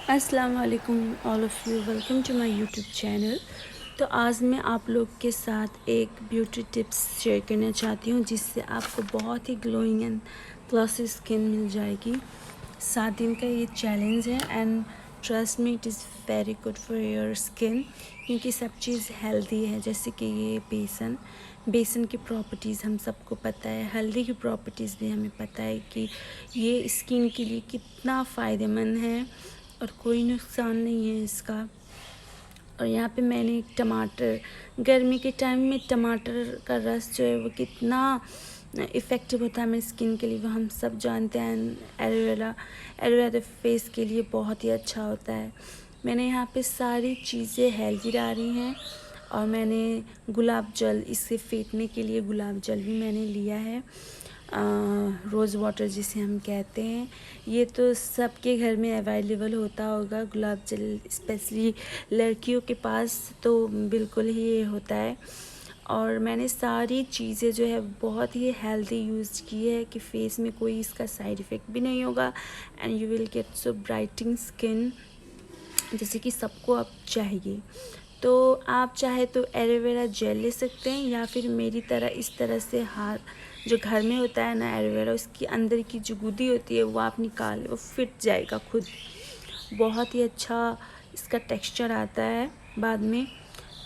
अस्सलाम वालेकुम all of you, welcome to my YouTube channel. तो आज मैं आप लोग के साथ एक ब्यूटी टिप्स शेयर करना चाहती हूँ जिससे आपको बहुत ही ग्लोइंग एंड ग्लॉसी स्किन मिल जाएगी। 7 दिन का ये चैलेंज है and trust me it is very good for your skin, क्योंकि सब चीज़ हेल्दी है। जैसे कि ये बेसन की प्रॉपर्टीज़ हम सबको पता है, हल्दी की प्रॉपर्टीज़ भी हमें पता है कि ये स्किन के लिए कितना फ़ायदेमंद है और कोई नुकसान नहीं है इसका। और यहाँ पे मैंने एक टमाटर, गर्मी के टाइम में टमाटर का रस जो है वो कितना इफ़ेक्टिव होता है हमारी स्किन के लिए वो हम सब जानते हैं। एलोवेरा तो फेस के लिए बहुत ही अच्छा होता है। मैंने यहाँ पे सारी चीज़ें हेल्दी डाली हैं और मैंने गुलाब जल, इससे फेंटने के लिए गुलाब जल भी मैंने लिया है, रोज़ वाटर जिसे हम कहते हैं। ये तो सबके घर में अवेलेबल होता होगा गुलाब जल, स्पेशली लड़कियों के पास तो बिल्कुल ही ये होता है। और मैंने सारी चीज़ें जो है बहुत ही हेल्दी यूज़ की है कि फेस में कोई इसका साइड इफ़ेक्ट भी नहीं होगा and you will get so brightening skin जैसे कि सबको अब चाहिए। तो आप चाहे तो एलोवेरा जेल ले सकते हैं या फिर मेरी तरह इस तरह से हाथ जो घर में होता है ना एलोवेरा, उसकी अंदर की जो गूदी होती है वो आप निकाल, वो फिट जाएगा खुद। बहुत ही अच्छा इसका टेक्सचर आता है बाद में।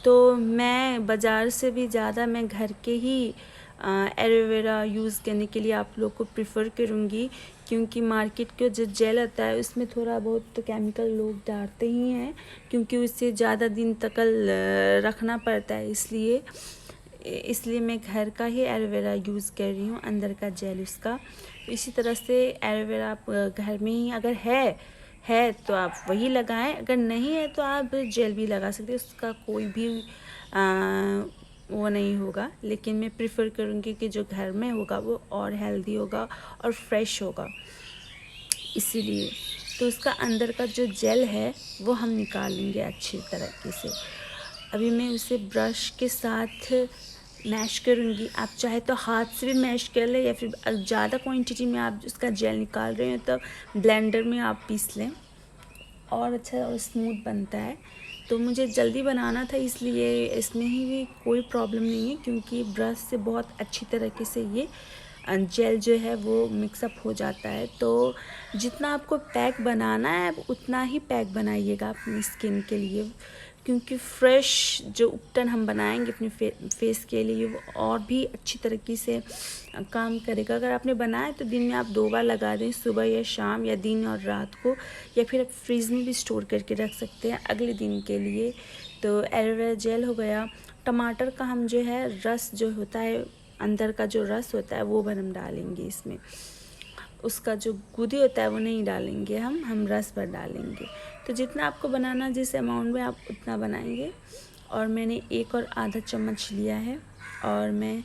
तो मैं बाज़ार से भी ज़्यादा मैं घर के ही एलोवेरा यूज़ करने के लिए आप लोग को प्रिफ़र करूँगी, क्योंकि मार्केट का जो जेल आता है उसमें थोड़ा बहुत तो केमिकल लोग डालते ही हैं, क्योंकि उसे ज़्यादा दिन तक रखना पड़ता है। इसलिए मैं घर का ही एलोवेरा यूज़ कर रही हूँ, अंदर का जेल उसका। इसी तरह से एलोवेरा आप घर में ही अगर है तो आप वही लगाएं, अगर नहीं है तो आप जेल भी लगा सकते हैं, उसका कोई भी वो नहीं होगा। लेकिन मैं प्रिफ़र करूँगी कि जो घर में होगा वो और हेल्दी होगा और फ्रेश होगा, इसीलिए। तो उसका अंदर का जो जेल है वो हम निकाल लेंगे अच्छी तरीके से। अभी मैं उसे ब्रश के साथ मैश करूँगी। आप चाहे तो हाथ से भी मैश कर लें या फिर ज़्यादा क्वांटिटी में आप उसका जेल निकाल रहे हो तो ब्लेंडर में आप पीस लें, और अच्छा और स्मूथ बनता है। तो मुझे जल्दी बनाना था इसलिए इसमें ही भी कोई प्रॉब्लम नहीं है, क्योंकि ब्रश से बहुत अच्छी तरीके से ये जेल जो है वो मिक्सअप हो जाता है। तो जितना आपको पैक बनाना है उतना ही पैक बनाइएगा अपनी स्किन के लिए, क्योंकि फ्रेश जो उपटन हम बनाएंगे अपने फेस के लिए वो और भी अच्छी तरीके से काम करेगा। अगर आपने बनाया तो दिन में आप 2 बार लगा दें, सुबह या शाम या दिन और रात को, या फिर आप फ्रीज़ में भी स्टोर करके रख सकते हैं अगले दिन के लिए। तो एलोवेरा जेल हो गया। टमाटर का हम जो है रस जो होता है, अंदर का जो रस होता है वो हम डालेंगे इसमें, उसका जो गूदी होता है वो नहीं डालेंगे, हम रस पर डालेंगे। तो जितना आपको बनाना, जिस अमाउंट में आप उतना बनाएंगे। और मैंने 1 और आधा चम्मच लिया है और मैं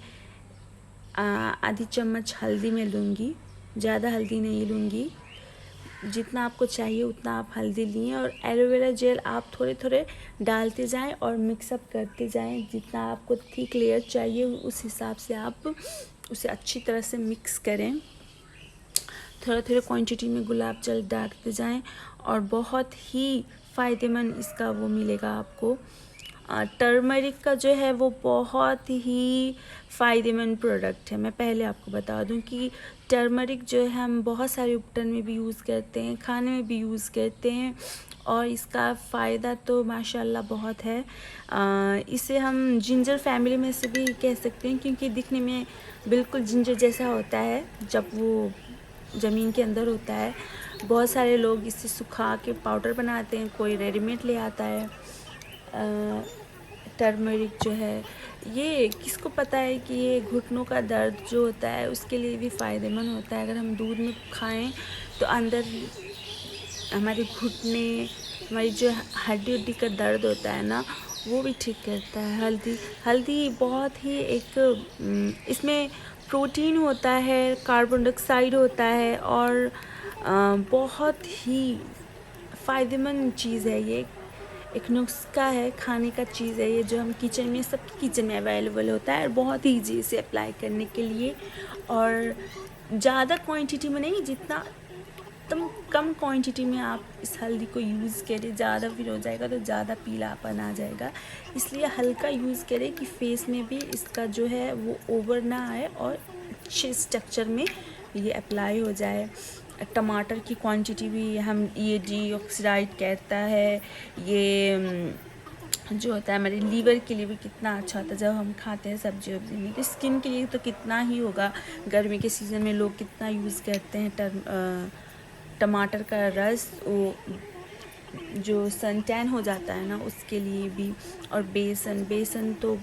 आधी चम्मच हल्दी में लूँगी, ज़्यादा हल्दी नहीं लूँगी। जितना आपको चाहिए उतना आप हल्दी लिए और एलोवेरा जेल आप थोड़े थोड़े डालते जाएं और मिक्सअप करते जाएं। जितना आपको थिक लेयर चाहिए उस हिसाब से आप उसे अच्छी तरह से मिक्स करें। थोड़ा थोड़ा क्वांटिटी में गुलाब जल डालते जाएं और बहुत ही फ़ायदेमंद इसका वो मिलेगा आपको। टर्मरिक का जो है वो बहुत ही फ़ायदेमंद प्रोडक्ट है। मैं पहले आपको बता दूं कि टर्मरिक जो है हम बहुत सारे उपटन में भी यूज़ करते हैं, खाने में भी यूज़ करते हैं और इसका फ़ायदा तो माशाल्लाह बहुत है। इसे हम जिंजर फैमिली में से भी कह सकते हैं, क्योंकि दिखने में बिल्कुल जिंजर जैसा होता है जब वो ज़मीन के अंदर होता है। बहुत सारे लोग इसे सुखा के पाउडर बनाते हैं, कोई रेडीमेड ले आता है। टर्मरिक जो है ये किसको पता है कि ये घुटनों का दर्द जो होता है उसके लिए भी फ़ायदेमंद होता है। अगर हम दूध में खाएं तो अंदर हमारे घुटने, हमारी जो हड्डी का दर्द होता है ना वो भी ठीक करता है। हल्दी बहुत ही एक इसमें प्रोटीन होता है, कार्बन डाइऑक्साइड होता है और बहुत ही फ़ायदेमंद चीज़ है ये। एक नुस्खा है, खाने का चीज़ है ये, जो हम किचन में, सबके किचन में अवेलेबल होता है और बहुत ही ईजी इसे अप्लाई करने के लिए। और ज़्यादा क्वांटिटी में नहीं, जितना एकदम कम क्वांटिटी में आप इस हल्दी को यूज़ करें। ज़्यादा फिर हो जाएगा तो ज़्यादा पीलापन आ जाएगा, इसलिए हल्का यूज़ करें कि फेस में भी इसका जो है वो ओवर ना आए और अच्छे स्ट्रक्चर में ये अप्लाई हो जाए। टमाटर की क्वांटिटी भी हम ये डीऑक्सीराइड कहता है, ये जो होता है हमारे लीवर के लिए भी कितना अच्छा होता है जब हम खाते हैं सब्जी वब्जी में। तो स्किन के लिए तो कितना ही होगा, गर्मी के सीज़न में लोग कितना यूज़ करते हैं टमाटर का रस, वो जो सन टैन हो जाता है ना उसके लिए भी। और बेसन तो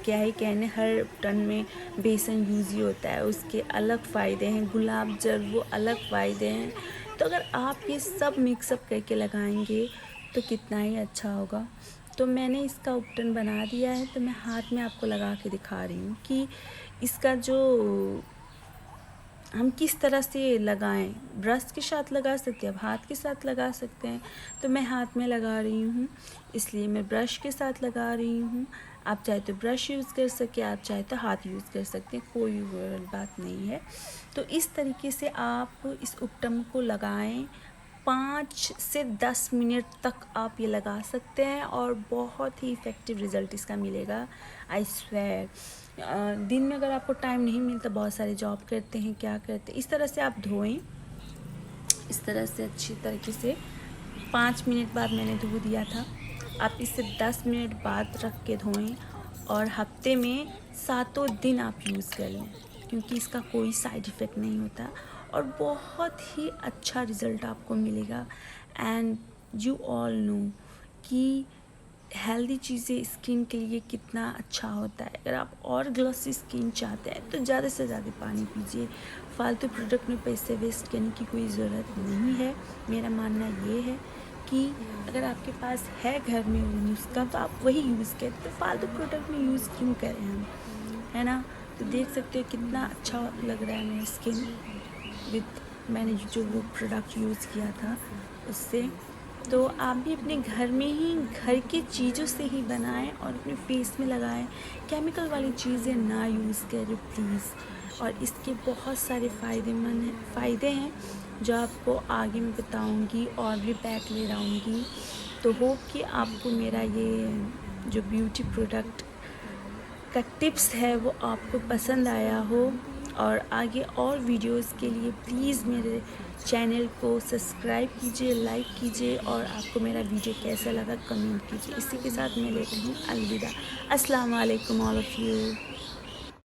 क्या ही कहने, हर टन में बेसन यूज़ ही होता है, उसके अलग फ़ायदे हैं। गुलाब जल वो अलग फ़ायदे हैं। तो अगर आप ये सब मिक्सअप करके लगाएंगे तो कितना ही अच्छा होगा। तो मैंने इसका उपटन बना दिया है, तो मैं हाथ में आपको लगा के दिखा रही हूँ कि इसका जो हम किस तरह से लगाएं। ब्रश के साथ लगा सकते हैं, अब हाथ के साथ लगा सकते हैं। तो मैं हाथ में लगा रही हूँ, इसलिए मैं ब्रश के साथ लगा रही हूँ। आप चाहे तो ब्रश यूज़ कर सके, आप चाहे तो हाथ यूज़ कर सकते हैं, कोई बात नहीं है। तो इस तरीके से आप इस उपटन को लगाएं। 5 से 10 मिनट तक आप ये लगा सकते हैं और बहुत ही इफ़ेक्टिव रिज़ल्ट इसका मिलेगा, आई स्वेयर। दिन में अगर आपको टाइम नहीं मिलता, बहुत सारे जॉब करते हैं, क्या करते हैं, इस तरह से आप धोएं, इस तरह से अच्छी तरीके से। 5 मिनट बाद मैंने धो दिया था, आप इसे 10 मिनट बाद रख के धोएं और हफ्ते में 7 दिन आप यूज़ कर लें, क्योंकि इसका कोई साइड इफ़ेक्ट नहीं होता और बहुत ही अच्छा रिज़ल्ट आपको मिलेगा। एंड यू ऑल नो कि हेल्दी चीज़ें स्किन के लिए कितना अच्छा होता है। अगर आप और ग्लोसी स्किन चाहते हैं तो ज़्यादा से ज़्यादा पानी पीजिए। फालतू प्रोडक्ट में पैसे वेस्ट करने की कोई ज़रूरत नहीं है। मेरा मानना ये है कि अगर आपके पास है घर में वो नुस्खा तो आप वही यूज़ करें, तो फालतू प्रोडक्ट में यूज़ क्यों करें हम, है ना। तो देख सकते हो कितना अच्छा लग रहा है मेरी स्किन विद मैंने जो वो प्रोडक्ट यूज़ किया था उससे। तो आप भी अपने घर में ही घर की चीज़ों से ही बनाएं और अपने फेस में लगाएं। केमिकल वाली चीज़ें ना यूज़ करें प्लीज़। और इसके बहुत सारे फ़ायदे हैं जो आपको आगे मैं बताऊंगी और भी पैक ले आऊँगी। तो होप कि आपको मेरा ये जो ब्यूटी प्रोडक्ट का टिप्स है वो आपको पसंद आया हो। और आगे और वीडियोस के लिए प्लीज़ मेरे चैनल को सब्सक्राइब कीजिए, लाइक कीजिए और आपको मेरा वीडियो कैसा लगा कमेंट कीजिए। इसी के साथ मैं लेती हूँ अलविदा। अस्सलाम वालेकुम ऑल ऑफ़ यू।